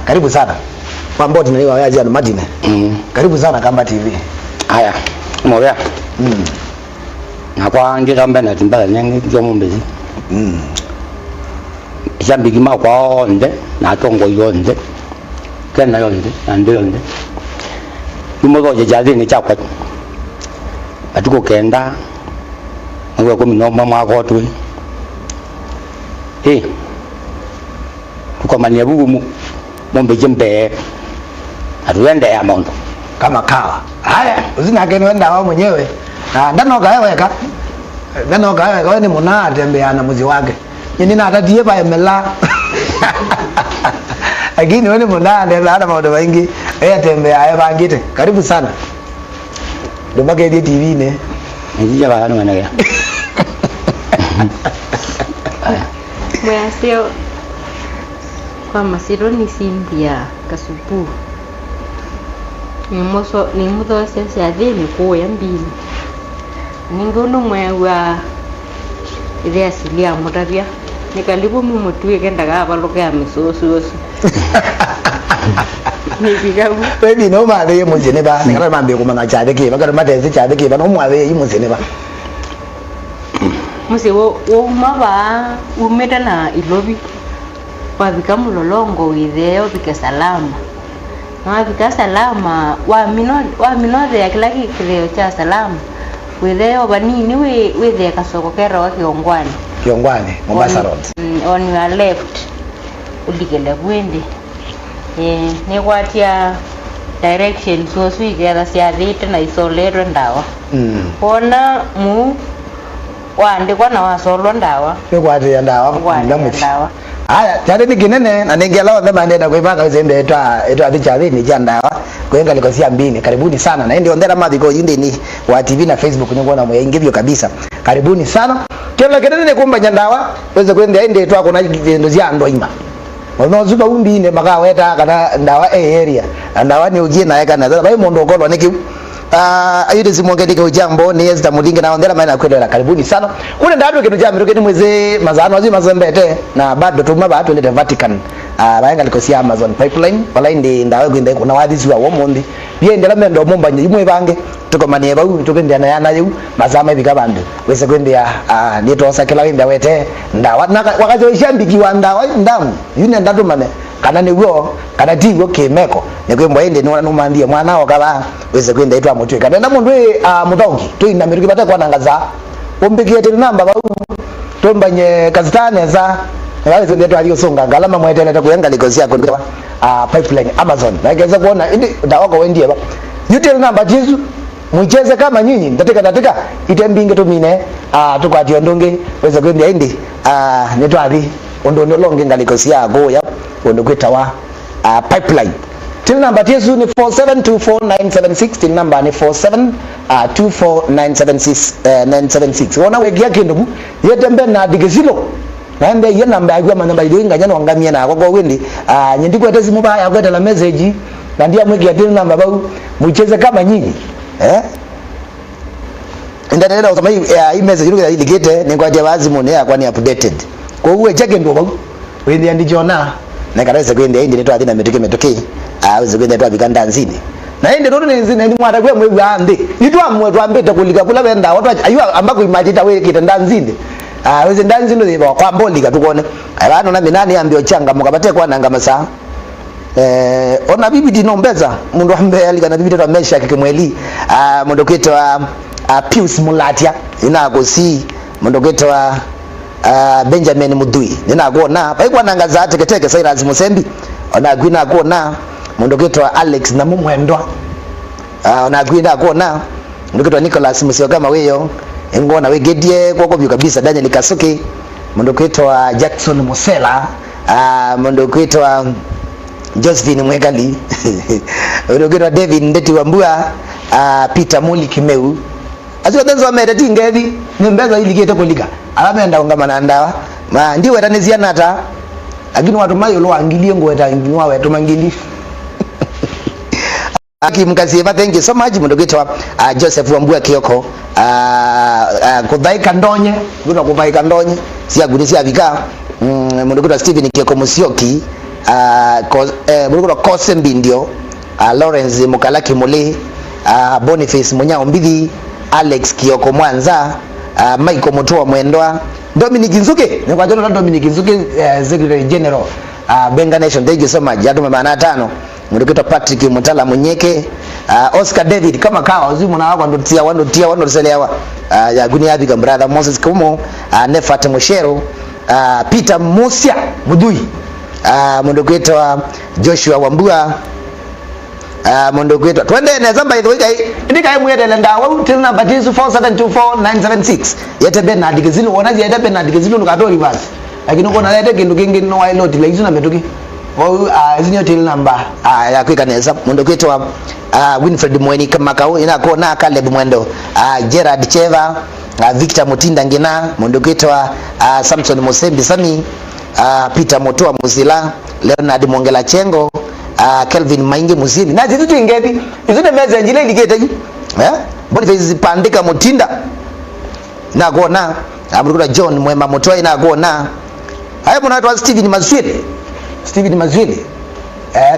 karibu sana. Mambo tunaiwa wazi ya Madina. Karibu sana Kamba TV. Haya. Mwaya. Na kwa ngira mbena timbala nyangi jomumbezi. Jambi kima kwa onde na tongo yonde. Kena yonde na ndio yonde. Yumogo je jadi ni chakwa. Atuko kenda. Ngwe ko minoma mwa tu. Kwa mania bugu mombe jembe. Atuende ya mondo kama kawa. Haya, uzina kenwenda wao mwenyewe. Ndano gaeweka. Ndano gaeweka wewe ni mwana atembea na muzi wake. Nyini na atatie ba emela. Lakini wewe ni mwana ndio ana mambo mengi. Atembea ayabangite. Karibu sana. Ndomake die TV ne. Njia bana mwana ya. Mwasio kwa masiro ni Cynthia Kasupu. Ni mutho cia thini kuya mbili. Ningono mwewa ile asili ya mutavia. Nikalibu mumutue kenda gaba loke amisoso. Nikigabu. Wewe no male ye munjene ba. Ngara mambe ko manga chade ke bagara mateze chade ke bano mwawe ye munjene ba. Muse wo maba umeta na ilobi. Wabika mulolongo wideo bika salama. Wabika salama wa minode ya kila kile cha salama. Wideo banini we kasoko kera wa Kiongwani. Kiongwani Mombasa Road. On your left. Ulikele kwende. Ni kwatia direction so swigera sia dhita na isolero ndawa. Ona mu waandikwa na wasolo ndawa. Ni kwatia ndawa. Ndawa. Haya, chade ni kinene na ningela wame mandenda kuipaka uzembe etwa bichari ni jandawa kuenga likosia mbini. Karibuni sana. Na ndio ndera madiko yinde ni wa TV na Facebook nyongona mwengivyo kabisa. Karibuni sana. Kila kinene ne kumba jandawa weze kwenda ende etwa kuna ndozia ndoima. Ono zuba umbine makaweta kana ndawa area. Ndawa ni ugie na eka na bai mondo kolwa niki ayide simongedike ujambo ni Esther Mulinge na ondera maana kwenda. Karibuni sana. Kule ndadwe kitu jambo kini mweze mazano azi mazembete na bado tuma ba twende Vatican. Baenga likosia Amazon pipeline wala ndi ndawe kwenda kuna wadisi wa womondi. Bie ndela mendo momba nyimwe bange tuko manie ba tukende na yana yu mazama bika bandu. Wese kwenda ni tosa kila wenda wete ndawa wakati wishambiki wa ndawa ndamu. Yune ndatu mane kana ni wo kana tigo kemeko nekwembo ende nona numandia mwana wakala wese kwenda itwa mutwe kana na mundu mutongi to ina miriki bata kwa nangaza ombikie tena namba ba tombanye kazitane za ngale zende to aliyo songa galama mwetele takuyenga likosia kwa pipeline Amazon na ingeza kuona ndi ndawako wendie ba yutel namba Jesu mwicheze kama nyinyi ndatika itembinge to mine tukwati ondonge wese kwenda indi netwali ondono longe ngalikosia go ya ondo kwetawa pipeline. Till number Yesu ni 47249769 till number ni 4724976976 wana wegia kindu yetembe na digezilo naende ye namba agwa manamba idoinga nyano ngamia na kwa wendi nyindi kwete simu ba ya kwete la message na ndia mwegia till number bau mucheze kama nyinyi ndanela kama hii message ile iligete ni kwa jawazi mone kwa ni updated kwa uwe cheke ndo bau wendi andijona na karese kwenda indi neto adina metoke aweze kwenda to abikanda nzini na indi ndo nzini ndi mwata kwe mwe ande itwa mwe twambeta kulika kula benda watu ayu ambako imajita we kitanda nzini aweze ndanzi ndo ziba kwa mbolika tukone abano na minani ambio changa mukabate kwa nanga masaa ona bibi dinombeza mundu ambe alika na bibi tamesha kikimweli mundu kitwa Pius Mulatia inagosi mundu kitwa Benjamin Mudui nina kuona baikwa nangaza teketeke Cyrus Musembi ona gwina kuona mundu kitwa Alex na mumwendwa ona gwina kuona mundu kitwa Nicholas Musio kama weyo ngona wegedie kwako byo kabisa Daniel Kasuki mundu kitwa Jackson Musela mundu kitwa Josephine Mwegali mundu kitwa David Ndeti Wambua Peter Muli Kimeu azwa denzo amede tingevi nimbeza ili kete kulika alamenda ungamana ndawa ma ndiwe tanizia nata lakini watu mayo lo angilie ngweta nginwa wetu mangili akimkazie thank you so much mundu kitwa Joseph Wambua Kioko kubaika ndonye kuna kubaika ndonye sia gudi sia vika mundu kitwa Steven Kioko Musyoki Mulikuwa Kose Mbindio, Lawrence Mukalaki Muli, Boniface Munyao Mbidi, Alex Kioko Mwanza, Michael Mutua Mwendwa, Dominic Nzuke, ni kwa jina Dominic Nzuke, Secretary General Benga Nation. Thank you so much. Yatu maana tano. Mulikuwa Patrick Mutala Munyeke, Oscar David kama kawa uzimu na wako ndo selewa, ya guni yabi ka brother Moses Kumo, Nefat Mushero, Peter Musia Mudui, Mondokweto Joshua Wambua, Mondokweto twende na zamba hizo ndika mwede lenda wa till number 4724976 yete Bernard Gezilo wonaje yete Bernard Gezilo nukatori basi lakini uko na yete kindu kingi no why not like zina metuki au zinyo till number ya kwika neza Mondokweto Winfred Mweni kama kao inako na Caleb Mwendo, Gerard Cheva, Victor Mutinda Ngina, Mondokweto Samson Mosembi Sami, Peter Motoa Muzila, Leonard Mongela Chengo, Kelvin Maingi Muzili. Na zitu ingeti izune meza njile ligete Boniface Pandika Mutinda na gona Abdullah John Mwema Motoa na gona haya mwana Steven Mazwili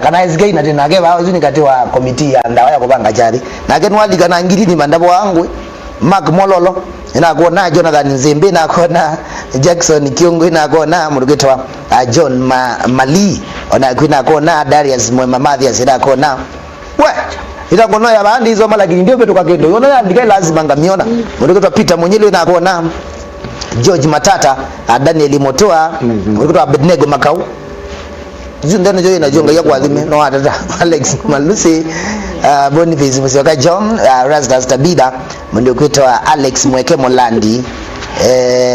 kana izgai na tena ngeba uzuni kati wa committee ya ndawa ya kubanga jari na genu wali kana ngiri ni mandabo wangu Mark Mololo ina kuona Jonathan Nzembe na kuona Jackson Kiongo ina kuona Murugitwa John Mali ona kuina kuona Darius Mwema Mathias ina kuona we ila kuona ya bandi hizo mala ndio betu kakendo yona ya ndikai lazima ngamiona Murugitwa Peter Munyili ina kuona George Matata Daniel Motoa Murugitwa Abednego Makau Zundana joy na jonga yakwa dhime no atata Alex Malusi Boniface Musioka John Rasdas Tabida Mondokweto Alex Mweke Molandi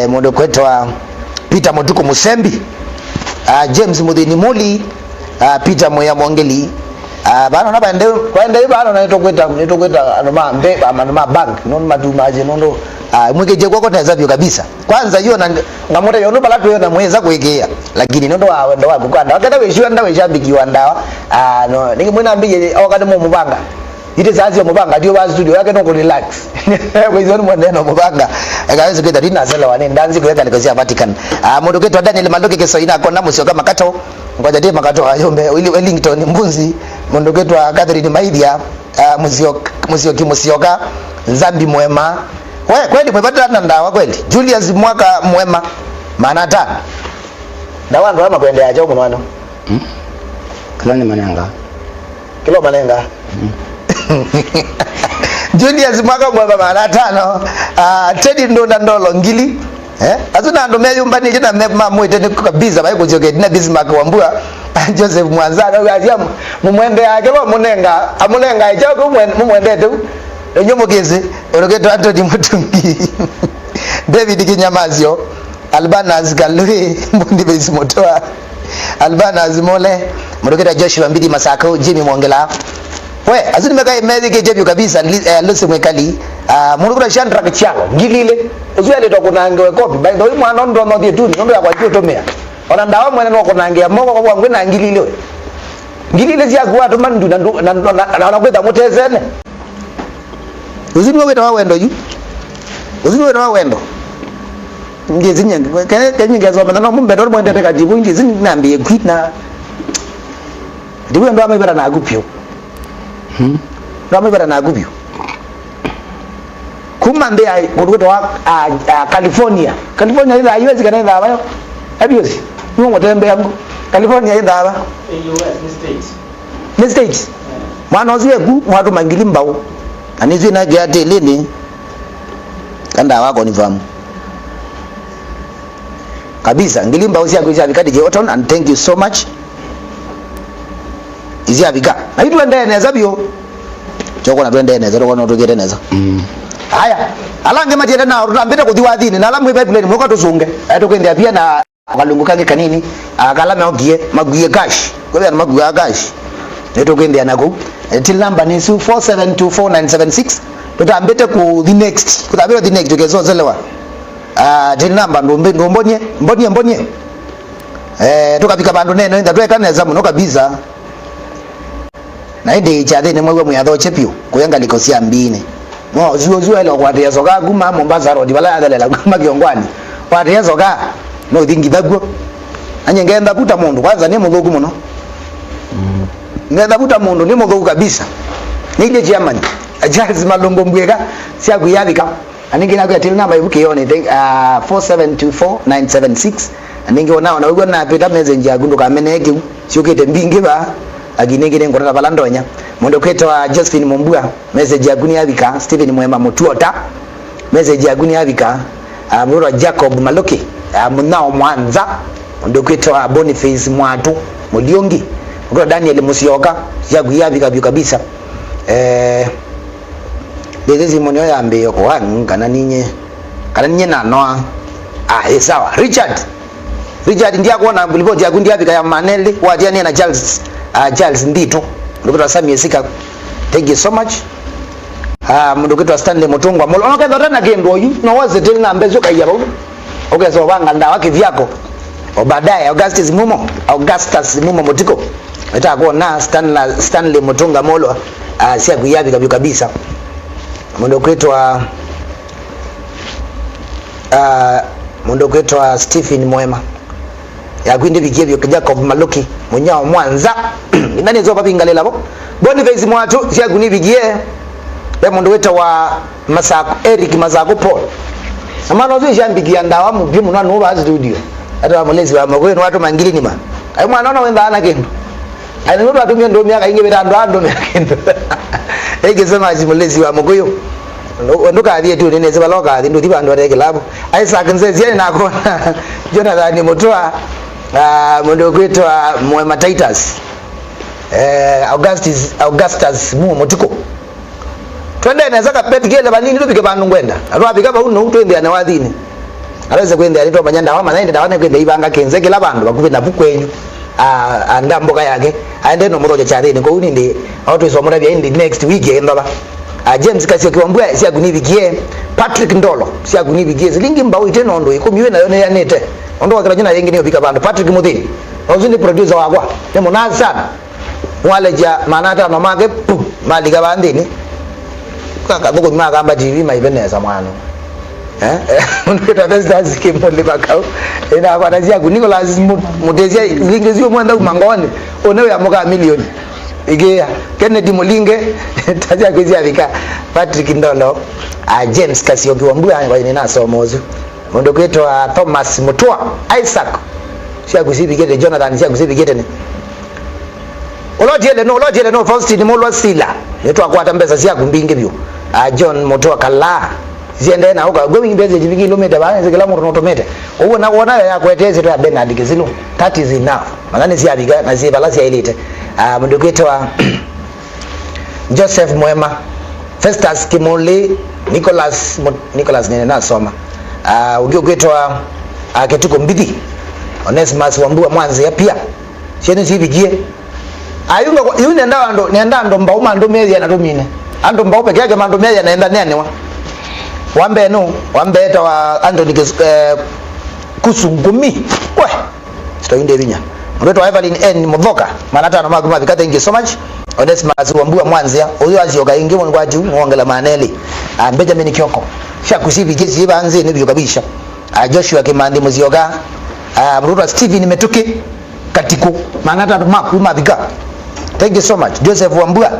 Mondokweto Peter Motuko Musembi James Mudhini Muli Peter Moya Mwangeli bana naba ende kwa ende bana na itokweta anoma mbe ama bank non maduma aje nondo mwikeje kwako tazavyo kabisa kwanza hiyo na ngamoto yo ndo balatu yo na mweza kuigea lakini nondo wa ndo wako kwanda wakati weshwa nda weshabiki wandawa no ningi mwina mbije wakati mu mubanga ite zazi mubanga ndio ba studio yake no relax kwa hizo ni mwaneno mubanga akaweza kwenda dina sala wane ndanzi kuweka likosia Vatican Mondokweto Daniel Mandoke keso ina kona Musioka Makato ngoja dema Makato ayombe Wellington Mbunzi Mondokweto Catherine Maidia Musioka Nzambi Mwema we kweli mwepata na ndawa kweli Julius Mwaka Mwema maana tano ndawa ndo ama kwenda aje huko mwana Kilani manenga kilo manenga Julius Mwaka Mwema maana tano Teddy Ndolo Ngili azuna ndo meyo mbani jina mema mwete ni kabisa bai kujoke dina Bismarck Wambua Joseph Mwanzana wa mumwende yake wa munenga amunenga ijako mumwende tu Nyomo Geze Orogeto Anthony Mutungi David Kinyamazio Albanas Galwe Boniface Motoa Albanas Mole Morogeto Joshua Mbidi Masako Jimmy Mwongela we azuni meka medike jebyo kabisa Lucy Mwekali Morogeto Chandra Kichalo ngilile uzwele to kunangewe kopi bai ndo mwana ndo no die tuni ndo yakwa tomea ona ndawa mwene no kunangeya moko kwa ngwe na ngilile zia kwa to mandu na kwenda mutezene uzini weta wawendo yu uzini weta wawendo ngezi nyange kenye ngezo mana mumbe ndo mwende teka jibu ngezi nambiye kwina ndiwe ndo amebera na agupyo ndo amebera na agupyo kumande ai kodweto wa California ila US kana ila bayo abiyosi nuko tembe yangu California ila ba US mistakes mwana oziwe ku mwatu mangili mbao anizwe na gate lini kanda wako ni famu kabisa ngilimba usia kuisha bikadi Jeoton and thank you so much izia bika na hitu ende neza bio choko na twende neza roko no tugete neza haya alange matete na rutambite kuthiwa thini na alamu pipeline mwoko tuzunge atokwende pia na kalungukange kanini akalame ogie maguye cash kwa na maguye cash netokwende anako till number ni 4724976 tutambite ku the next kutabira the next tukezozelewa till number ndo mbonye tukapika bandu neno nda tweka neza muno kabisa na inde chade ne mwe muyatho chepio kuyenga likosia mbine no zuo ile kwa tezo ga guma Mombasa road bala adalela guma kiongwani kwa tezo ga no thingi dagwo anye ngenda buta mundu kwanza ni muthuku muno ngenda buta mundu ni muthuku kabisa nije German Charles Malongo Mbwega sia kuyabika aningi na kwatil namba ibuke yone 4724976 aningi ona wigwa na pita messenger gundu kameneke siokete mbingi ba aginengire ngorera balandonya mundu kwetwa Justin Mumbua message yaguni yabika Stephen Mwema Mutuota message yaguni yabika Murwa Jacob Maloki munao Mwanza mundu kwetwa Boniface Mwatu Muliongi mundu Daniel Musioka yaguyabika kabisa Lezi monyo yambe yoko wangu kana ninye na noa sawa Richard ndiye kuona report ya kundi yabika ya Maneli wajani na Charles Ndito ndokota Samia Sika thank you so much ndokota Stanley Mutungwa molo ono kedota na kendo yu no waze tena na mbezo kayaba okezo wanga nda wake vyako obadaye Augustus Mumo Motiko eta kuona Stanley Mutunga molo sia kuyabika kabisa mundo kwetwa Stephen Mwema ya kwindi bigebyo Jacob Maloki munyao Mwanza ndani zo papingalela bo Boniface Mwatu sia kuni bigie ya mundo kwetwa Masako Eric Masako Paul amano zo jambigia ndawa mu bimu na no ba studio ata mulezi wa makwenu watu mangili ni ma ai mwana ona wenda ana kendo ai ndo atumia ndo miaka inge betando ndo miaka kendo ege sema mulezi wa makoyo nduka aliye tu nene zeba loka ndo tiba ndo rege labo Isaac Nzezi na kona Jonathan Mutoa mundo kwetwa Mwema Titus Augustus Mutiko twende na zaka pet gele banini tupike bantu ngwenda atwapika ba uno twende ana wadhini alaweza kwenda alitoa banyanda wama naende dawana kwenda ibanga kenzeke labantu bakuve na bukwenyu anda mboka yake aende no muroja chareni ko uninde auto isomora bya indi next week endaba James Kasio kiwambua sia kunibigie Patrick Ndolo sia kunibigie zilingi mbao iteno ndo ikumiwe na yone yanete ondo wakala jina yengi niyo bika bandu Patrick Muthini ozuni producer wakwa nemo na sana wale ja manata no mage malika bandini kaka boko maka amba TV maibeneza mwana unuketa tazaz kimole bakao ina abanazia ku Nicholas Mutezia zilingi zio mwenda umangone onewe ya moka milioni Igea Kennedy Mulinge tazia kwizia vika Patrick Ndolo James Kasio kiwambua wajine somozu mundo kwetwa Thomas Mutua Isaac sia kusibigete Jonathan sia kusibigete ni olojele no Faustin Molwa Sila netwa kwata mbeza sia kumbinge byo John Mutua Kala ziende na uka going mbeze jibigi kilomita bana zikala mu rotomete ubona wona ya kweteze to ya Bernard Kizilu that is enough manane sia biga na sia balasi ya elite mundo kwetwa Joseph Mwema Festus Kimoli Nicholas nene nasoma ugio kwetwa Ketuko Mbidi Onesimus Wambua Mwanza ya pia cheni sibigie ayunga yune ndando nenda ndo mbauma ndo mezi na domine ando mbao peke yake mando mezi naenda nene wa wambe no wambe eta wa Anthony Kusungumi we stoinde vinya mtoto wa Evelyn N Mudhoka manata na maguma vikata thank you so much Onesimus Wambua Mwanza uyo azioka ingi mwana kwa juu ngongela maneli Benjamin Kyoko sha kusibi kesi banze nibyo kabisha Joshua Kimandi Muzioga mtoto Steven Metuki Katiko manata makuma vika thank you so much Joseph Wambua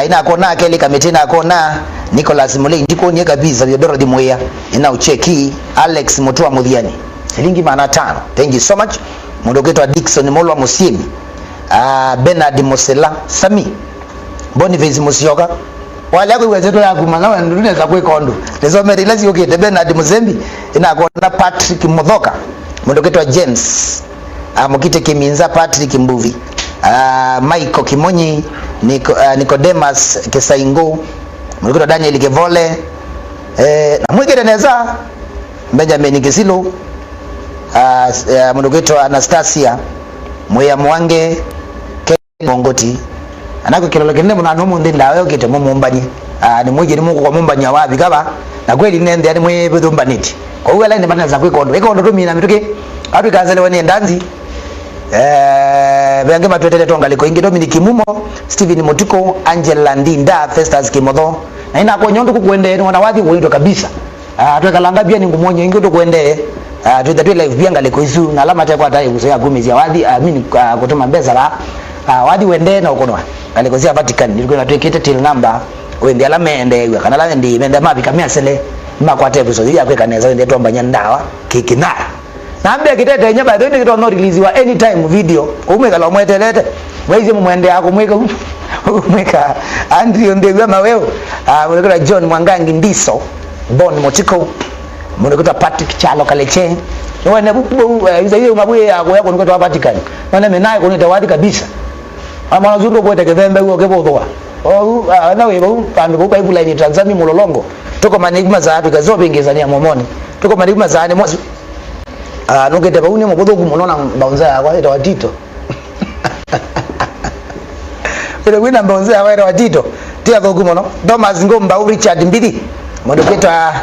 ina kona kele kametina kona Nicholas Mulei ndiko nye kabisa Yodoro Dimoya ina ucheki Alex Mutua Mudhiani shilingi 500 thank you so much Mundoketo Dickson Molwa Musiemi Bernard Mosela Sami Boniface Musioka wale yako wezeto ya kumana wa nduneza kwe kondo lezo merilazi yoke Bernard Muzembi ina kona Patrick Mudhoka Mundoketo James Mukite Kiminza Patrick Mbuvi Michael Kimonyi Nicodemus Kesaingo Mundoketo Daniel Kevole na mwigere neza Benjamin Kisilo Mundoketo Anastasia Moya Mwange Mongoti anako kilolo kinene muna nomu ndinda wewe kite mumumbanye ni mwije ni mungu kwa mumbanya wapi kaba na kweli nende yani mwe budumbaniti kwa hiyo line bana za kwikondo ikondo to mina mituke atu kanzale wani ndanzi benge matwetele tonga liko ingi Dominic Mumo Steven Motiko Angela Ndinda Festus Kimotho na ina ko nyondo kukwende ni wana wathi kuitwa kabisa atweka langa bia ni ngumonyo ingi to kwende tutatwe live bianga le koisu na alama takwa tai kusoya gumizia wadhi amini kutuma mbeza la wadhi wende na ukonwa alikozia Vatican nilikuwa natwekete till number wende alama ende kana la ndi menda mapi kamia sele makwate episode ya kweka neza wende tomba nyandawa kikina naambia kitete nya ba ndio no release wa anytime video umweka la mwetelete waize mwende yako mweka Andrew ndewe maweo mweka John Mwangangi Ndiso Bon Motiko mweka Patrick Chalo Kaleche wana hiyo mabuye yako niko Vatican maana mimi naye kunita wadi kabisa ama nazuru kwa tekevembe huo kebodoa nawe pambe kwa Bible ni Tanzania mulolongo tuko manigma za Afrika zobe ingezania momoni tuko manigma za ani nugete bauni mubodo kumonona baunza yakwa ita watito ile wina baunza yakwa ita watito tia gogumono Thomas Ngomba Richard Mbidi mondo kweta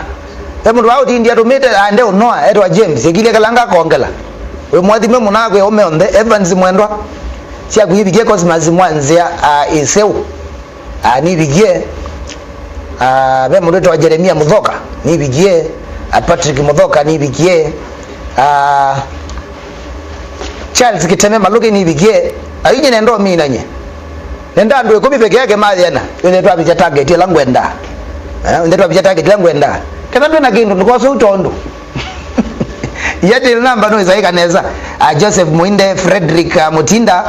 emundu wa India tumete ande unoa etwa James ekile kalanga kongela we mwathi me munagwe omeonde Evans Mwendwa sia kuyibigie Cosmas Mwanzia iseu nibigie be mundu wa Jeremia Mudhoka nibigie Patrick Mudhoka nibigie Charles Kiteme Maluke nibigie ayije nendo mimi nanye nenda ndo ko bipeke yake mali ana yone twa bija target la ngwenda ndetwa bija target la ngwenda kana ndo na kindu ndiko so utondo yati namba no izaika neza Joseph Muinde Frederick Mutinda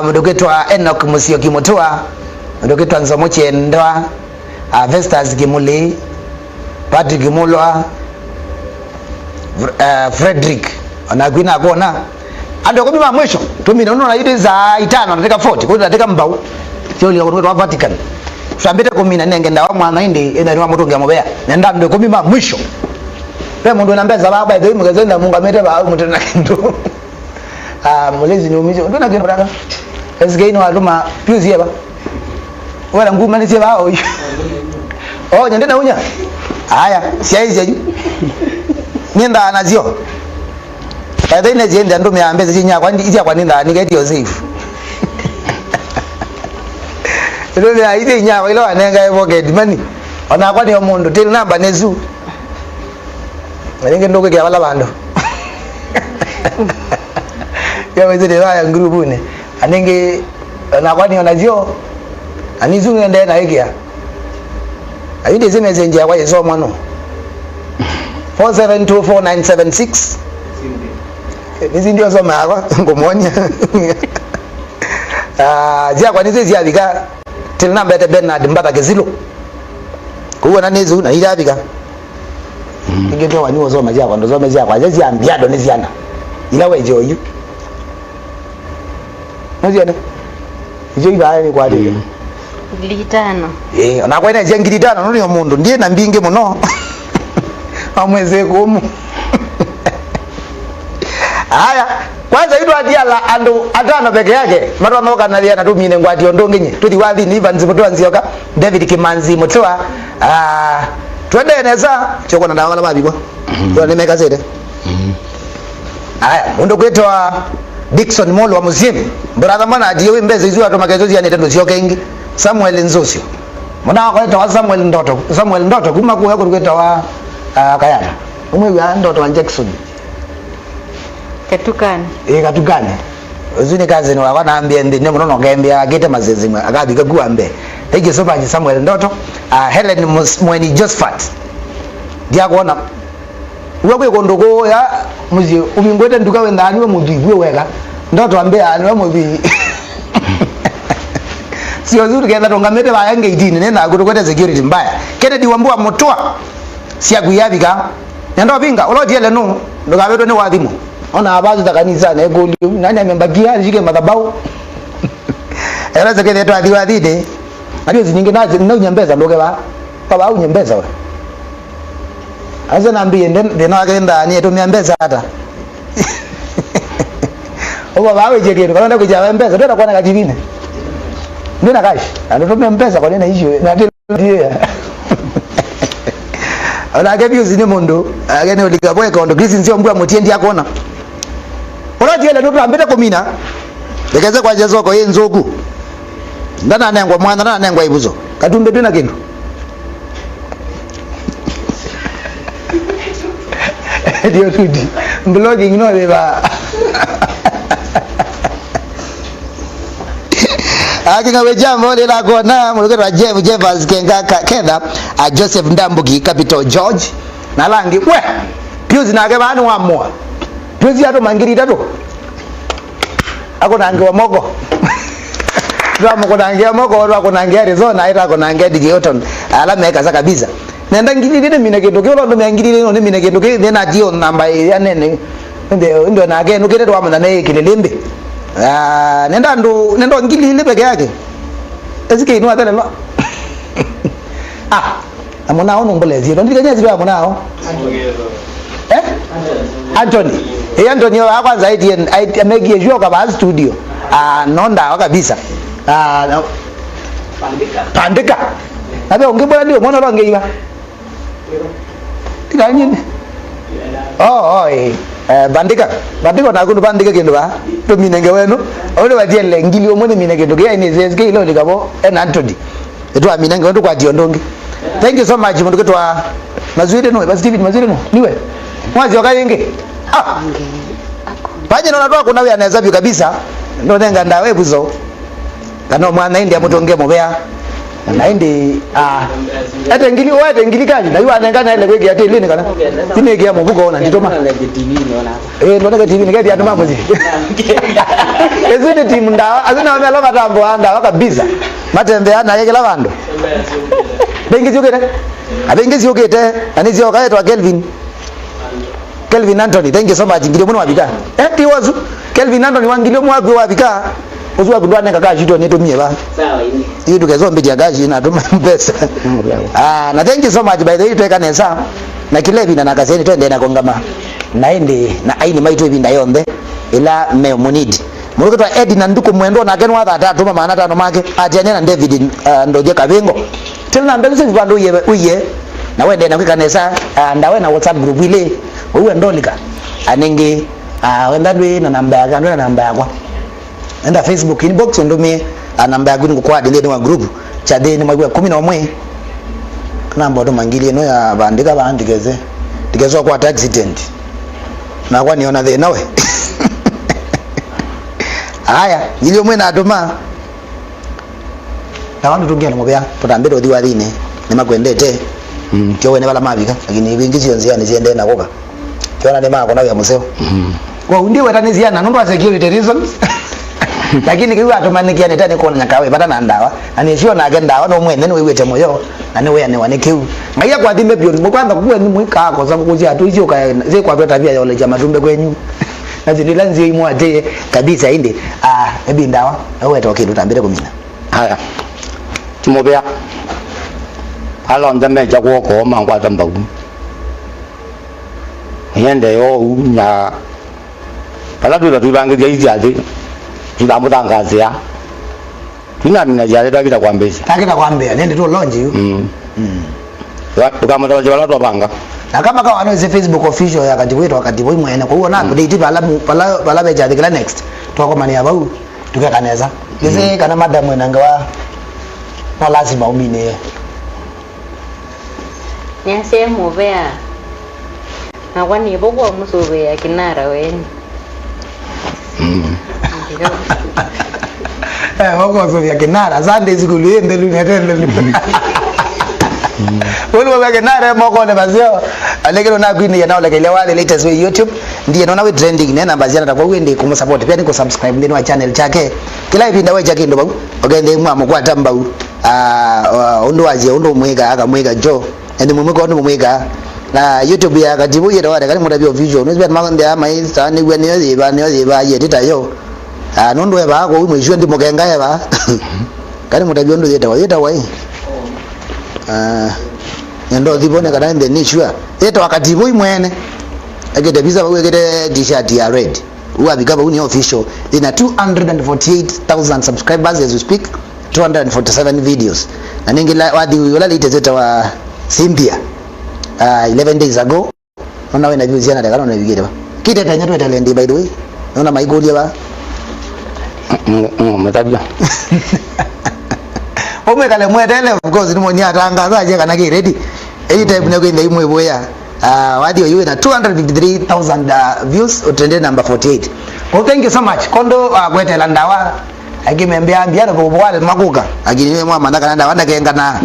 mudoketwa Enoch Musio Kimotoa mudoketwa Nzomoche Ndwa Vestas Gimuli Patrick Mulwa Frederick anagwina kona ando ko bima mwisho tumina unaona ile za 5 nataka 40 kwa nataka mbau sio ile kutoka Vatican shambete kumina nengenda wa mwana indi ina ni wa mutunga mobea nenda ndo ko bima mwisho pe mundu anambeza baba ndio mugazenda mungu amete ba mutana kindu mulezi ni umizo ndo na kindu braka esgeino aluma piuzi yeba wala nguma ni seba oh nyende na unya haya siaize ninda anazio baada ina jenda ndo meambeza jinya kwa ndi kwa ninda nigeti Joseph ndio ya ile nya kwa ile wanenga evo get money ona kwa ni omundu till namba nezu nenge ndo kwa wala bando ya wezere ya grupu ne anenge na kwa ni onazio anizu ngende na ikia ayinde zimeze nje kwa yeso mwana 472496 nizi ndio soma hapa ngomonya zia kwa nizi zia bika till namba ya Bernard Mbata Gezilo kuona nizu na ila bika ngeto wani wozoma zia kwa ndo zoma zia kwa zia ambiado niziana ila weje oyu niziana ijo iba ni kwa dile litano na kwa ina jengiri tano nuri omundu ndiye na mbinge muno amweze kumu haya kwanza ido adiala ando atano peke yake matwa noka nalia na tumine ngwati ondongenye tuthi wathi ni Evans Mutoa Nzioka David Kimanzi Mutoa twende neza choko na ndawala babiko ndo nimeka zede haya ndo kwetwa Dickson Molo wa Muzimu brother mana adiwe mbeze izu ato makezozi ya netendo sioka ingi Samuel Nzosio mwana kwetwa Samuel Ndoto kuma kuya kwetwa kayana umwe ya Ndoto wa Jackson katukane katukane uzuni kazi ni wakana ambia ndi ne munono ngembia agete mazezimwe akabika guambe tege soba ni Samuel Ndoto Helen Mweni Josephat dia kuona uwe kondoko ya muzi ubingwete nduka wenda aniwe mudhigwe weka Ndoto ambia aniwe mudhi sio zuri kenda tongamete ba yange idini nena akutokwete security mbaya Kennedy Wambua Mutoa sia kuyabika nendo pinga ulodiele no ndokabeto ne wadhimu ona abazu za kanisa na egoli nani amembakia shike madhabau era zake yetu adiwadide ndio zinyingi nazo na unyembeza ndoke ba baba au nyembeza wewe asa naambie ndena akaenda ni yetu nyembeza hata oba bawe je kero kana kuja mbeza ndio kwa na kajibine ndio na kashi ndio tumempesa kwa nini hiyo na ndio ona gabi uzine mondo agene ulikabwe kondo grisi nzio mbwa mutiendi akona oladiele ndo ambete komina lekeze kwa jezo ko yenzoku ndana nengwa mwana ndana nengwa ibuzo katumbe tuna kindu ndio tudi blogging no beba akinga wejambo lela kona mulukero Jeff Kenga Kenda Joseph Ndambuki Capital George na langi we piuzi nage banu wamwa piuzi ato mangiri tato ako nange wa mogo ndio mko nange mogo ndio ako nange Arizona ita ako nange Digiton ala meka saka kabisa nenda ngili mine kendo kyo ndo mengili no mine kendo ke nena dio namba ya nene ndio nage nukire ndo amana ne kilelembe nenda nendo ngili ile peke yake ezike ino atale lo amona ono mbelezi ndo ndike nyezi amona ao Anthony Anthony akwanza ai megie jua kwa studio nonda kabisa pandika nabe ungebola ndio mwana lo ngeiba tikanyine bandika na kunu bandika kendo ba to minenge wenu ole wajele ngili omone minenge ndo ya ni ZSK ilo likabo Anthony eto aminenge ndo kwa diondongi. Thank you so much mundu ketwa mazwire no basi David mazwire no niwe mwazi wakayenge paje nona twa kuna we anaweza bi kabisa ndo nenga ndawe buzo kana mwana indi amutonge mobea na indi ate ngili wete ngili kali na yuwa nengana ile kwegi ate lini kana tinege ya mubuko ona nditoma ndo nega TV ngeti atu mambo zi ezide timu ndawa azina wame aloka tambo anda waka biza matembe ana yeke la bando bengi ziyokete abengi ziyokete anizi yokaetwa Kelvin Anthony. Thank you so much ngile muno wabika tiwazu Kelvin Anthony wangile mwagwe wabika uzwa kudwane kaka jito neto mie ba sawa hii tukazombe ya gaji na tuma pesa na thank you so much by the way tuweka nesa na kilevi na nakaseni twende na kongama naende na aini maitu ibinda yonde ila me munidi muluketwa Edi na nduko mwendo na kenwa atatu mama na tano make ajane na David ndoje kabengo tena mbele vando uye na wende na kwikanesa ndawe na WhatsApp group ile uwe ndolika anenge wenda dwe na namba yake ndo na namba yako enda Facebook inbox ndome namba yako ngo kwa dile wa group cha deni mwa 11 namba ndo mangili no ya bandika bandikeze dikezo kwa accident na kwa niona the nawe haya nilio mwe na adoma na wandu tungia mobea potambero odi waline ni makwendete kyo wene bala mabika lakini bingizi yonzia niziende na koka kiona ni mako na ya museo kwa undi wetanizia na ndo security reasons lakini kiwa atomanikia netani kona nyakawe bata na ndawa anishiwa na agenda wana umwe nene wewe temoyo na ne wewe ne wanekiu maiya kwa dhimbe bio mkwanza kuwe ni mwika kwa sababu kujia tu hizo ka zile kwa tabia ya ole matumbe kwenyu na zile nzi imwa de kabisa inde ebi ndawa wewe toke tutambire kumina haya timobea alo ndame jago ko mangwa tambagu yende yo unya pala tu tu bangi dia ijade tunamutangazia tunamina jale David kwambeza takita kwambea nende tu launch hiyo tukamatoa wala topanga na kama kawa anaweza Facebook official ya katibu wetu wakati boy mwene kwa hiyo na update pala beja the next tuko mani abau tukakaneza hizi kana madam mwenanga wa na lazima umine nyase mubea na kwani bogwa musobe ya kinara weni wako so ya kinara Sunday school yende lunetende wale wa kinara moko ne bazio alekero na kwini ya nao lekele wale latest we YouTube ndiye naona we trending nena baziana takwa wende kumsupport pia niko subscribe ndeni wa channel chake kila ipinda we chake ndo bagu ogende mwa kwa tamba ondo waje ondo mwega aka mwega jo ende mwega ondo mwega na YouTube ya katibu yero wale kali mutabio visual no zibet makonde ama insta ni gweni yo ba yedita yo nondo eba ko mwisho ndi mokenga eba kali mutabio ndo yeta wa ndo dibone kana ende ni sure yeta wakati boy mwene agede visa bawe gede t-shirt ya red uwa bigaba uni official ina 248,000 subscribers as we speak 247 videos na ningila wadi wala litezeta wa Cynthia 11 days ago ona wena views yana dakano na bigede ba kite tanya tu talent by the way ona maigoli ba matabia omwe kale mwetele of course ni monya tangaza je kana ki ready eyi type ne kwenda imwe boya Wadi yuwe na 253,000 views utrende number 48. Well, thank you so much. Kondo gwete landawa agimembea ambiana ko bwale makuka aginiwe mwa mandaka nanda wanda kenga na